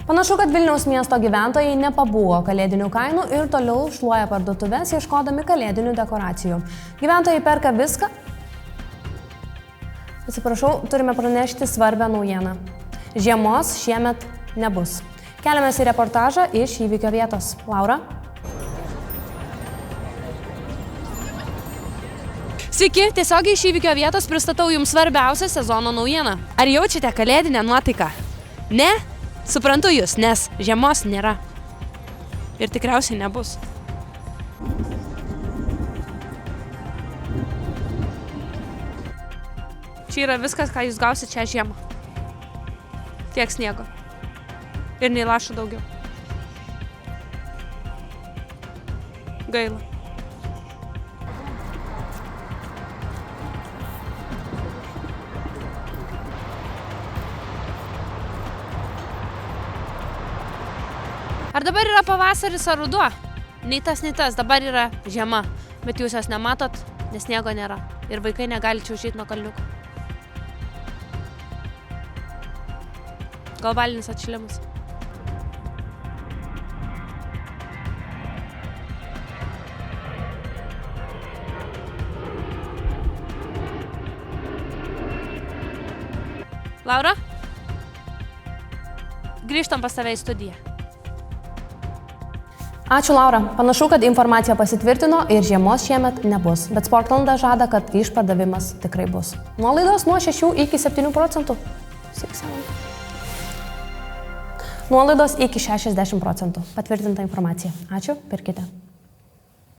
Panašu, kad Vilniaus miesto gyventojai nepabūgo kalėdinių kainų ir toliau šluoja parduotuves, ieškodami kalėdinių dekoracijų. Gyventojai perka viską. Atsiprašau, turime pranešti svarbią naujieną. Žiemos šiemet nebus. Keliamės į reportažą iš įvykio vietos. Laura? Sveiki, tiesiogiai iš įvykio vietos pristatau jums svarbiausią sezono naujieną. Ar jaučiate kalėdinę nuotaiką? Ne? Suprantu jūs, nes žiemos nėra. Ir tikriausiai nebus. Čia yra viskas, ką jūs gausit šią žiemą. Tiek sniego. Ir nei lašų daugiau. Gaila. Ar dabar yra pavasaris ar ruduo? Nei tas, dabar yra žiema. Bet jūs jos nematot, nes sniego nėra. Ir vaikai negali čiaušyti nuo kalniukų. Globalinis atšilimas. Laura? Grįžtam pas tave į studiją. Ačiū, Laura. Panašu, kad informacija pasitvirtino ir žiemos šiemet nebus. Bet Sportlandas žada, kad išpardavimas tikrai bus. Nuolaidos nuo 6 iki 7%. Nuolaidos iki 60%. Patvirtinta informacija. Ačiū, pirkite.